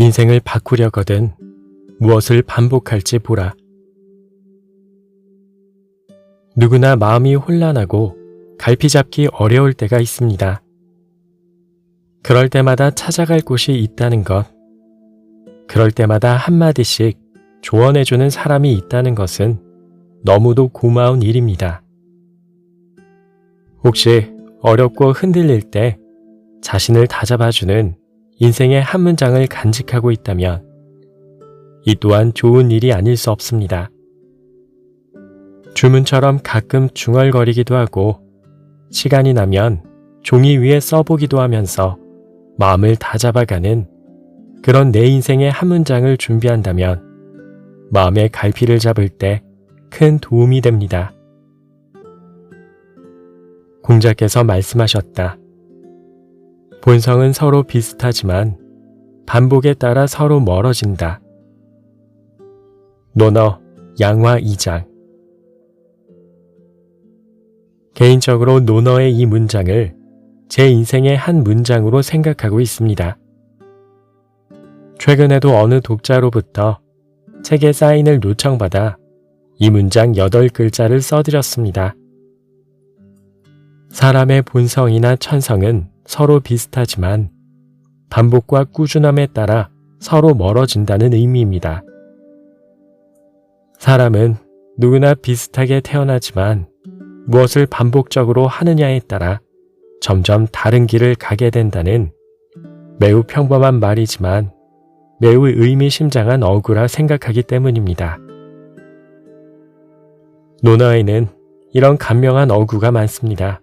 인생을 바꾸려거든 무엇을 반복할지 보라. 누구나 마음이 혼란하고 갈피 잡기 어려울 때가 있습니다. 그럴 때마다 찾아갈 곳이 있다는 것, 그럴 때마다 한마디씩 조언해주는 사람이 있다는 것은 너무도 고마운 일입니다. 혹시 어렵고 흔들릴 때 자신을 다잡아주는 인생의 한 문장을 간직하고 있다면 이 또한 좋은 일이 아닐 수 없습니다. 주문처럼 가끔 중얼거리기도 하고 시간이 나면 종이 위에 써보기도 하면서 마음을 다잡아가는 그런 내 인생의 한 문장을 준비한다면 마음의 갈피를 잡을 때 큰 도움이 됩니다. 공자께서 말씀하셨다. 본성은 서로 비슷하지만 반복에 따라 서로 멀어진다. 논어 양화 2장. 개인적으로 논어의 이 문장을 제 인생의 한 문장으로 생각하고 있습니다. 최근에도 어느 독자로부터 책의 사인을 요청받아 이 문장 8글자를 써드렸습니다. 사람의 본성이나 천성은 서로 비슷하지만 반복과 꾸준함에 따라 서로 멀어진다는 의미입니다. 사람은 누구나 비슷하게 태어나지만 무엇을 반복적으로 하느냐에 따라 점점 다른 길을 가게 된다는 매우 평범한 말이지만 매우 의미심장한 어구라 생각하기 때문입니다. 논어에는 이런 간명한 어구가 많습니다.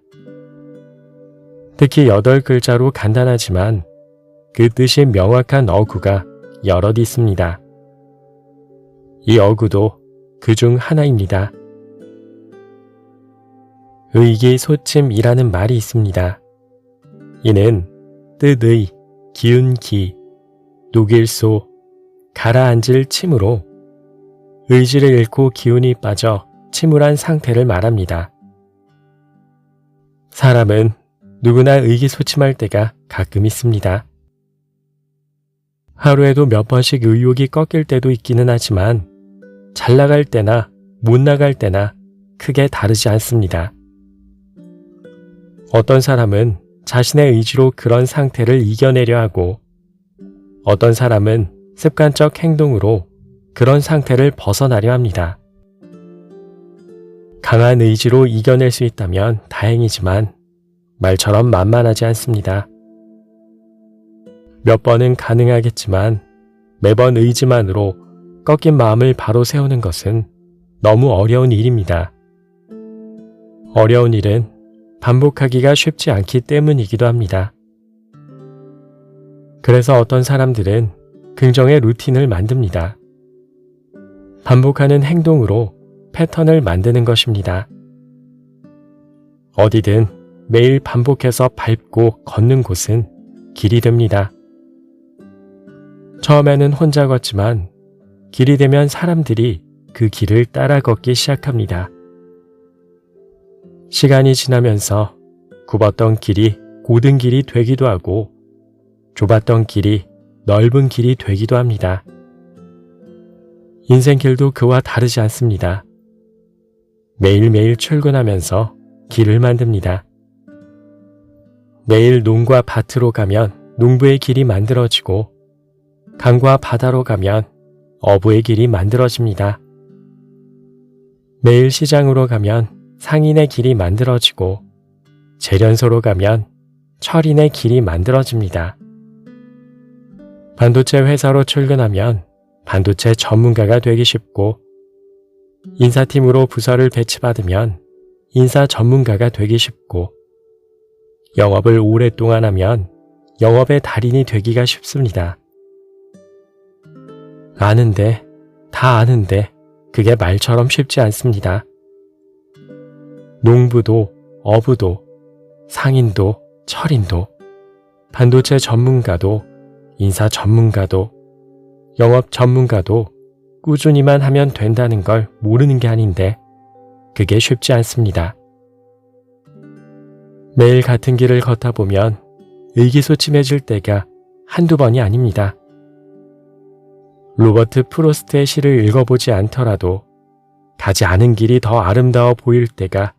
특히 8글자로 간단하지만 그 뜻이 명확한 어구가 여럿 있습니다. 이 어구도 그중 하나입니다. 의기소침이라는 말이 있습니다. 이는 뜻의, 기운기, 녹일소, 가라앉을 침으로 의지를 잃고 기운이 빠져 침울한 상태를 말합니다. 사람은 누구나 의기소침할 때가 가끔 있습니다. 하루에도 몇 번씩 의욕이 꺾일 때도 있기는 하지만 잘 나갈 때나 못 나갈 때나 크게 다르지 않습니다. 어떤 사람은 자신의 의지로 그런 상태를 이겨내려 하고 어떤 사람은 습관적 행동으로 그런 상태를 벗어나려 합니다. 강한 의지로 이겨낼 수 있다면 다행이지만 말처럼 만만하지 않습니다. 몇 번은 가능하겠지만 매번 의지만으로 꺾인 마음을 바로 세우는 것은 너무 어려운 일입니다. 어려운 일은 반복하기가 쉽지 않기 때문이기도 합니다. 그래서 어떤 사람들은 긍정의 루틴을 만듭니다. 반복하는 행동으로 패턴을 만드는 것입니다. 어디든 매일 반복해서 밟고 걷는 곳은 길이 됩니다. 처음에는 혼자 걷지만 길이 되면 사람들이 그 길을 따라 걷기 시작합니다. 시간이 지나면서 굽었던 길이 고든 길이 되기도 하고 좁았던 길이 넓은 길이 되기도 합니다. 인생길도 그와 다르지 않습니다. 매일매일 출근하면서 길을 만듭니다. 매일 농과 밭으로 가면 농부의 길이 만들어지고 강과 바다로 가면 어부의 길이 만들어집니다. 매일 시장으로 가면 상인의 길이 만들어지고 재련소로 가면 철인의 길이 만들어집니다. 반도체 회사로 출근하면 반도체 전문가가 되기 쉽고 인사팀으로 부서를 배치받으면 인사 전문가가 되기 쉽고 영업을 오랫동안 하면 영업의 달인이 되기가 쉽습니다. 아는데, 다 아는데 그게 말처럼 쉽지 않습니다. 농부도, 어부도, 상인도, 철인도, 반도체 전문가도, 인사 전문가도, 영업 전문가도 꾸준히만 하면 된다는 걸 모르는 게 아닌데 그게 쉽지 않습니다. 매일 같은 길을 걷다 보면 의기소침해질 때가 한두 번이 아닙니다. 로버트 프로스트의 시를 읽어보지 않더라도 가지 않은 길이 더 아름다워 보일 때가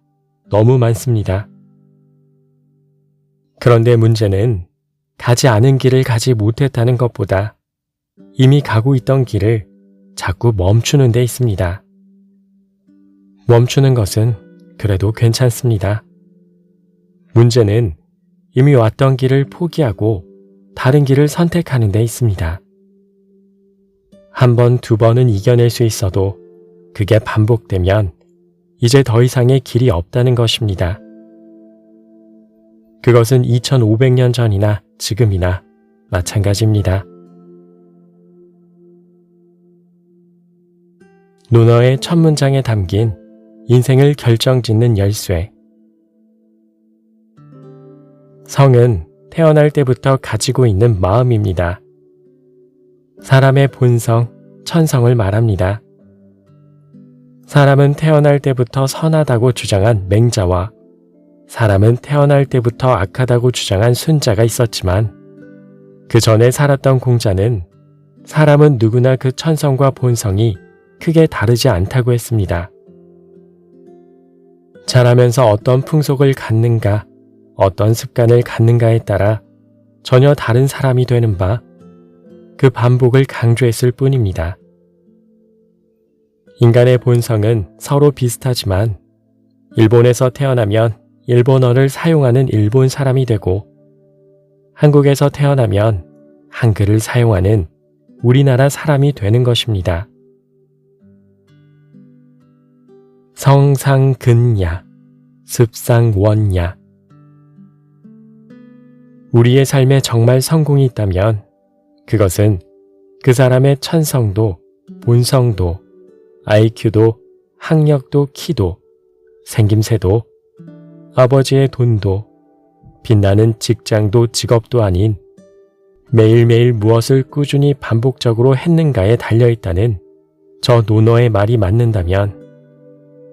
너무 많습니다. 그런데 문제는 가지 않은 길을 가지 못했다는 것보다 이미 가고 있던 길을 자꾸 멈추는 데 있습니다. 멈추는 것은 그래도 괜찮습니다. 문제는 이미 왔던 길을 포기하고 다른 길을 선택하는 데 있습니다. 한 번, 두 번은 이겨낼 수 있어도 그게 반복되면 이제 더 이상의 길이 없다는 것입니다. 그것은 2500년 전이나 지금이나 마찬가지입니다. 논어의 첫 문장에 담긴 인생을 결정짓는 열쇠. 성은 태어날 때부터 가지고 있는 마음입니다. 사람의 본성, 천성을 말합니다. 사람은 태어날 때부터 선하다고 주장한 맹자와 사람은 태어날 때부터 악하다고 주장한 순자가 있었지만 그 전에 살았던 공자는 사람은 누구나 그 천성과 본성이 크게 다르지 않다고 했습니다. 자라면서 어떤 풍속을 갖는가, 어떤 습관을 갖는가에 따라 전혀 다른 사람이 되는 바, 그 반복을 강조했을 뿐입니다. 인간의 본성은 서로 비슷하지만 일본에서 태어나면 일본어를 사용하는 일본 사람이 되고 한국에서 태어나면 한글을 사용하는 우리나라 사람이 되는 것입니다. 성상근야, 습상원야. 우리의 삶에 정말 성공이 있다면 그것은 그 사람의 천성도, 본성도, IQ도, 학력도, 키도, 생김새도, 아버지의 돈도, 빛나는 직장도 직업도 아닌 매일매일 무엇을 꾸준히 반복적으로 했는가에 달려있다는 저 논어의 말이 맞는다면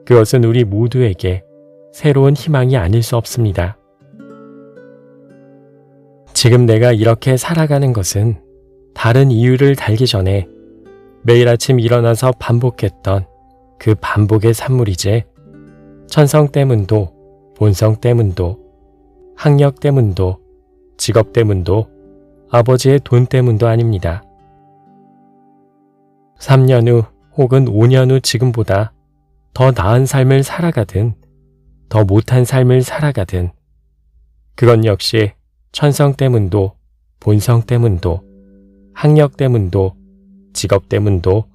그것은 우리 모두에게 새로운 희망이 아닐 수 없습니다. 지금 내가 이렇게 살아가는 것은 다른 이유를 달기 전에 매일 아침 일어나서 반복했던 그 반복의 산물이지 천성 때문도, 본성 때문도, 학력 때문도, 직업 때문도, 아버지의 돈 때문도 아닙니다. 3년 후 혹은 5년 후 지금보다 더 나은 삶을 살아가든 더 못한 삶을 살아가든 그건 역시 천성 때문도, 본성 때문도, 학력 때문도, 직업 때문도,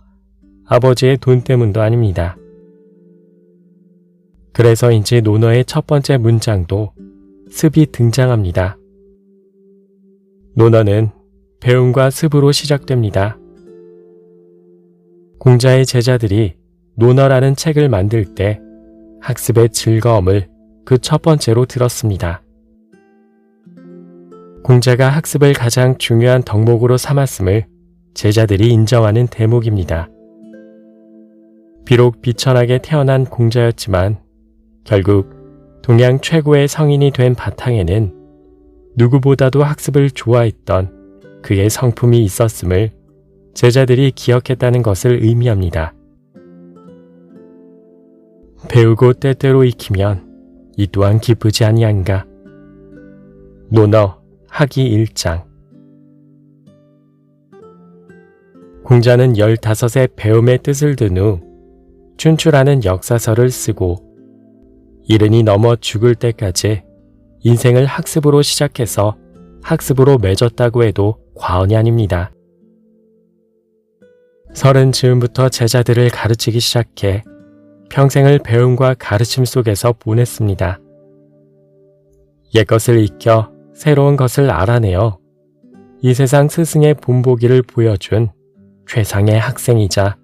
아버지의 돈 때문도 아닙니다. 그래서인지 논어의 첫 번째 문장도 습이 등장합니다. 논어는 배움과 습으로 시작됩니다. 공자의 제자들이 논어라는 책을 만들 때 학습의 즐거움을 그 첫 번째로 들었습니다. 공자가 학습을 가장 중요한 덕목으로 삼았음을 제자들이 인정하는 대목입니다. 비록 비천하게 태어난 공자였지만 결국 동양 최고의 성인이 된 바탕에는 누구보다도 학습을 좋아했던 그의 성품이 있었음을 제자들이 기억했다는 것을 의미합니다. 배우고 때때로 익히면 이 또한 기쁘지 아니한가. 논어 하기 1장. 공자는 15세 배움의 뜻을 든 후 춘추라는 역사서를 쓰고 이른이 넘어 죽을 때까지 인생을 학습으로 시작해서 학습으로 맺었다고 해도 과언이 아닙니다. 30 즈음부터 제자들을 가르치기 시작해 평생을 배움과 가르침 속에서 보냈습니다. 옛것을 익혀 새로운 것을 알아내어 이 세상 스승의 본보기를 보여준 최상의 학생이자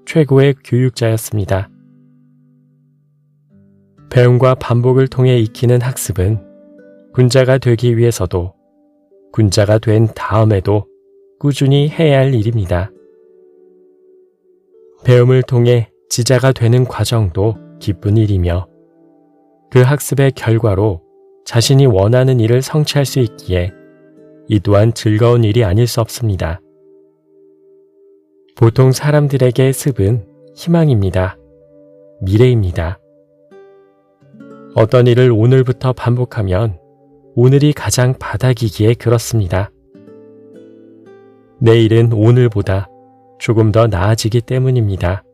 최고의 교육자였습니다. 배움과 반복을 통해 익히는 학습은 군자가 되기 위해서도 군자가 된 다음에도 꾸준히 해야 할 일입니다. 배움을 통해 지자가 되는 과정도 기쁜 일이며 그 학습의 결과로 자신이 원하는 일을 성취할 수 있기에 이 또한 즐거운 일이 아닐 수 없습니다. 보통 사람들에게 습은 희망입니다. 미래입니다. 어떤 일을 오늘부터 반복하면 오늘이 가장 바닥이기에 그렇습니다. 내일은 오늘보다 조금 더 나아지기 때문입니다.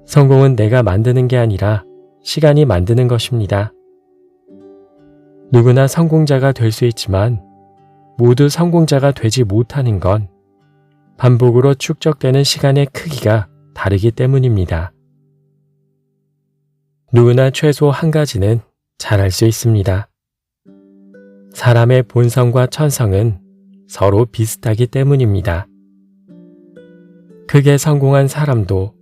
성공은 내가 만드는 게 아니라 시간이 만드는 것입니다. 누구나 성공자가 될 수 있지만 모두 성공자가 되지 못하는 건 반복으로 축적되는 시간의 크기가 다르기 때문입니다. 누구나 최소 한 가지는 잘할 수 있습니다. 사람의 본성과 천성은 서로 비슷하기 때문입니다. 크게 성공한 사람도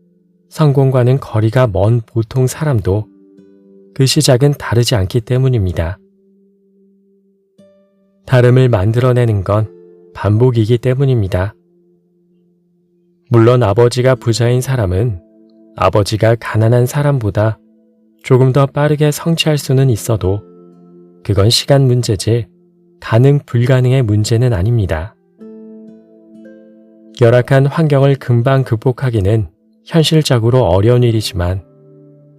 성공과는 거리가 먼 보통 사람도 그 시작은 다르지 않기 때문입니다. 다름을 만들어내는 건 반복이기 때문입니다. 물론 아버지가 부자인 사람은 아버지가 가난한 사람보다 조금 더 빠르게 성취할 수는 있어도 그건 시간 문제지 가능 불가능의 문제는 아닙니다. 열악한 환경을 금방 극복하기는 현실적으로 어려운 일이지만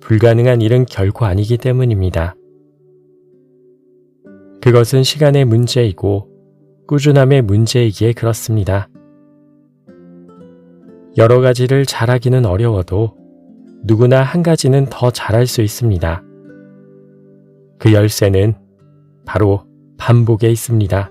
불가능한 일은 결코 아니기 때문입니다. 그것은 시간의 문제이고 꾸준함의 문제이기에 그렇습니다. 여러 가지를 잘하기는 어려워도 누구나 한 가지는 더 잘할 수 있습니다. 그 열쇠는 바로 반복에 있습니다.